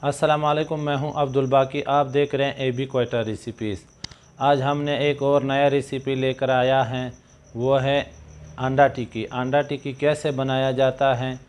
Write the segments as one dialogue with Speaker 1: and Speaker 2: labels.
Speaker 1: अस्सलाम वालेकुम, मैं हूं अब्दुल बाकी। आप देख रहे हैं AB क्वेटा रेसिपीज़। आज हमने एक और नया रेसिपी लेकर आया है, वो है अंडा टिक्की। अंडा टिक्की कैसे बनाया जाता है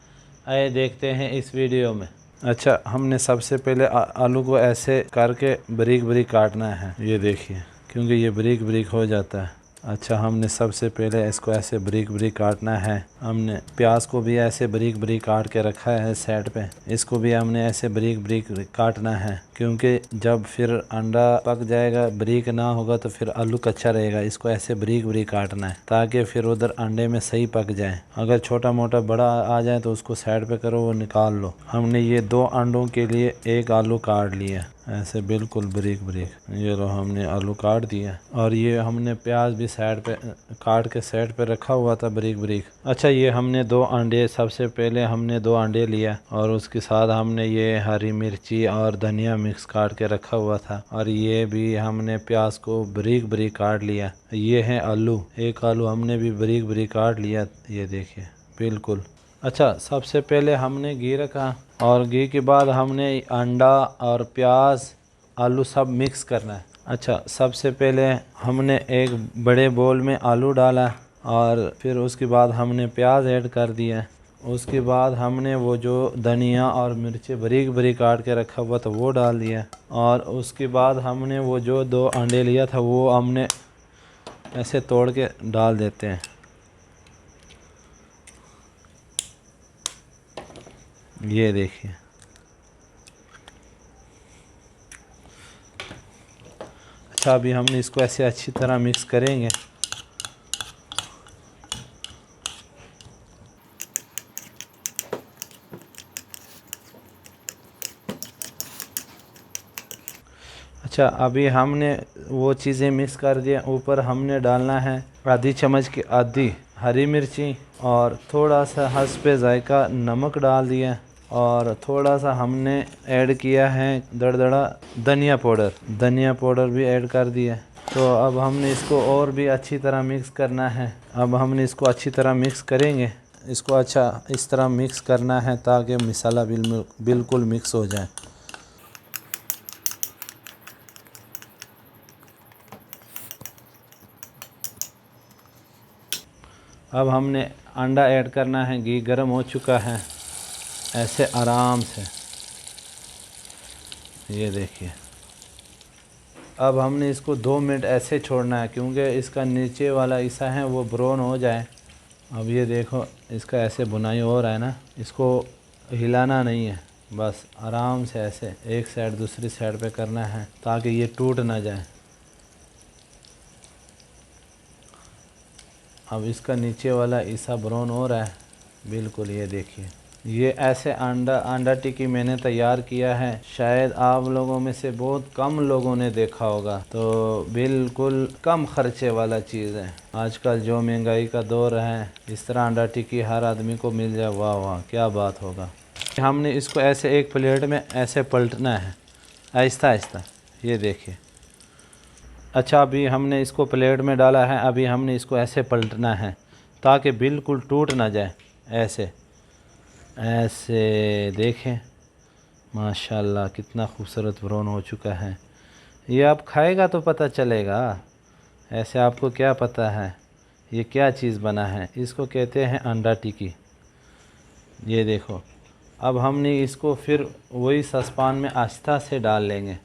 Speaker 1: आइए देखते हैं इस वीडियो में। अच्छा, हमने सबसे पहले आलू को ऐसे करके बारीक बारीक काटना है। ये देखिए, क्योंकि ये बारीक बारीक हो जाता है। अच्छा, हमने सबसे पहले इसको ऐसे बारीक बारीक काटना है। हमने प्याज को भी ऐसे बारीक बारीक काट के रखा है साइड पे। इसको भी हमने ऐसे बारीक बारीक काटना है, क्योंकि जब फिर अंडा पक जाएगा, बारीक ना होगा तो फिर आलू कच्चा रहेगा। इसको ऐसे बारीक बारीक काटना है ताकि फिर उधर अंडे में सही पक जाए। अगर छोटा मोटा बड़ा आ जाए तो उसको साइड पे करो, वो निकाल लो। हमने ये 2 अंडों के लिए 1 आलू काट लिया ऐसे बिल्कुल बारीक बारीक। ये लो, हमने आलू काट दिया। और ये हमने प्याज भी साइड पे काट के साइड पे रखा हुआ था बारीक बारीक। अच्छा, ये हमने 2 अंडे, सबसे पहले हमने 2 अंडे लिया और उसके साथ हमने ये हरी मिर्ची और धनिया मिक्स काट के रखा हुआ था। और ये भी हमने प्याज को बारीक बारीक काट लिया। ये है आलू, 1 आलू हमने भी बारीक बारीक काट लिया। ये देखिए बिल्कुल। अच्छा, सबसे पहले हमने घी रखा और घी के बाद हमने अंडा और प्याज आलू सब मिक्स करना है। अच्छा, सबसे पहले हमने एक बड़े बोल में आलू डाला और फिर उसके बाद हमने प्याज ऐड कर दिया। उसके बाद हमने वो जो धनिया और मिर्ची बारीक बारीक काट के रखा हुआ था वो डाल दिया। और उसके बाद हमने वो जो 2 अंडे लिया था वो हमने ऐसे तोड़ के डाल देते हैं। ये देखिए, अच्छा अभी हमने इसको ऐसे अच्छी तरह मिक्स करेंगे। अच्छा, अभी हमने वो चीज़ें मिक्स कर दिया। ऊपर हमने डालना है आधी चम्मच की आधी हरी मिर्ची और थोड़ा सा हस्बे जायका नमक डाल दिया। और थोड़ा सा हमने ऐड किया है दरदरा धनिया पाउडर भी ऐड कर दिया। तो अब हमने इसको और भी अच्छी तरह मिक्स करना है। अब हमने इसको अच्छी तरह मिक्स करेंगे। इसको अच्छा इस तरह मिक्स करना है ताकि मसाला बिल्कुल मिक्स हो जाए। अब हमने अंडा ऐड करना है। घी गर्म हो चुका है, ऐसे आराम से। ये देखिए, अब हमने इसको 2 मिनट ऐसे छोड़ना है, क्योंकि इसका नीचे वाला हिस्सा है वो ब्राउन हो जाए। अब ये देखो, इसका ऐसे बुनाई हो रहा है ना, इसको हिलाना नहीं है, बस आराम से ऐसे एक साइड दूसरी साइड पे करना है ताकि ये टूट ना जाए। अब इसका नीचे वाला हिस्सा ब्राउन हो रहा है बिल्कुल। ये देखिए, ये ऐसे अंडा टिक्की मैंने तैयार किया है। शायद आप लोगों में से बहुत कम लोगों ने देखा होगा। तो बिल्कुल कम खर्चे वाला चीज़ है। आजकल जो महंगाई का दौर है, इस तरह अंडा टिक्की हर आदमी को मिल जाए, वाह वाह क्या बात होगा। हमने इसको ऐसे एक प्लेट में ऐसे पलटना है आहिस्ता आहिस्ता। ये देखिए। अच्छा, अभी हमने इसको प्लेट में डाला है। अभी हमने इसको ऐसे पलटना है ताकि बिल्कुल टूट ना जाए। ऐसे ऐसे देखें, माशाल्लाह कितना खूबसूरत ब्राउन हो चुका है। ये आप खाएगा तो पता चलेगा। ऐसे आपको क्या पता है ये क्या चीज़ बना है। इसको कहते हैं अंडा टिक्की। ये देखो, अब हमने इसको फिर वही सस्पान में आस्था से डाल लेंगे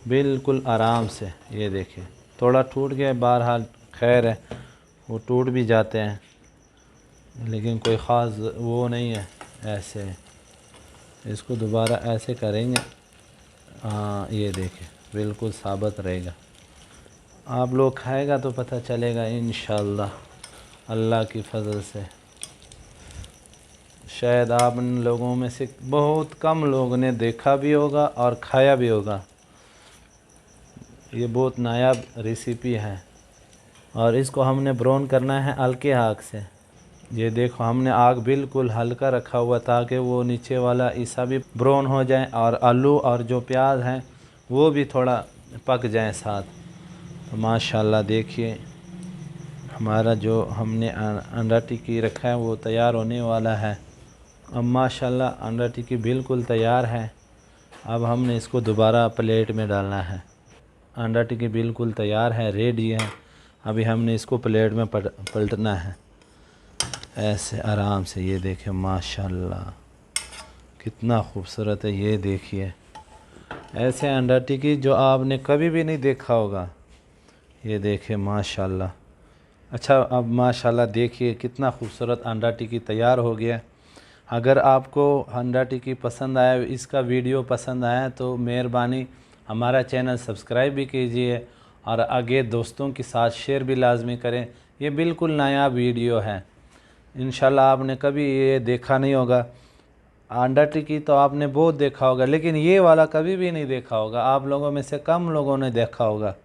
Speaker 1: बिल्कुल आराम से। ये देखिए, थोड़ा टूट गया, बहरहाल खैर है, वो टूट भी जाते हैं लेकिन कोई ख़ास वो नहीं है। ऐसे इसको दोबारा ऐसे करेंगे। हाँ, ये देखिए बिल्कुल साबित रहेगा। आप लोग खाएगा तो पता चलेगा इंशाअल्लाह, अल्लाह की फजल से। शायद आप लोगों में से बहुत कम लोगों ने देखा भी होगा और खाया भी होगा। ये बहुत नायाब रेसिपी है और इसको हमने ब्राउन करना है हल्के आग से। ये देखो, हमने आग बिल्कुल हल्का रखा हुआ ताकि वो नीचे वाला हिस्सा भी ब्राउन हो जाए और आलू और जो प्याज हैं वो भी थोड़ा पक जाए साथ। तो माशाल्लाह देखिए, हमारा जो हमने अंडा टिक्की रखा है वो तैयार होने वाला है। अब माशाल्लाह अंडा टिक्की बिल्कुल तैयार है। अब हमने इसको दोबारा प्लेट में डालना है। अंडा टिक्की बिल्कुल तैयार है, रेडी है। अभी हमने इसको प्लेट में पलटना है ऐसे आराम से। ये देखिए माशाल्लाह कितना खूबसूरत है। ये देखिए ऐसे अंडा टिक्की जो आपने कभी भी नहीं देखा होगा। ये देखिए माशाल्लाह। अच्छा, अब माशाल्लाह देखिए कितना खूबसूरत अंडा टिक्की तैयार हो गया। अगर आपको अंडा टिक्की पसंद आया, इसका वीडियो पसंद आया तो मेहरबानी हमारा चैनल सब्सक्राइब भी कीजिए और आगे दोस्तों के साथ शेयर भी लाजमी करें। ये बिल्कुल नया वीडियो है, इंशाल्लाह आपने कभी ये देखा नहीं होगा। अंडा टिक्की तो आपने बहुत देखा होगा, लेकिन ये वाला कभी भी नहीं देखा होगा। आप लोगों में से कम लोगों ने देखा होगा।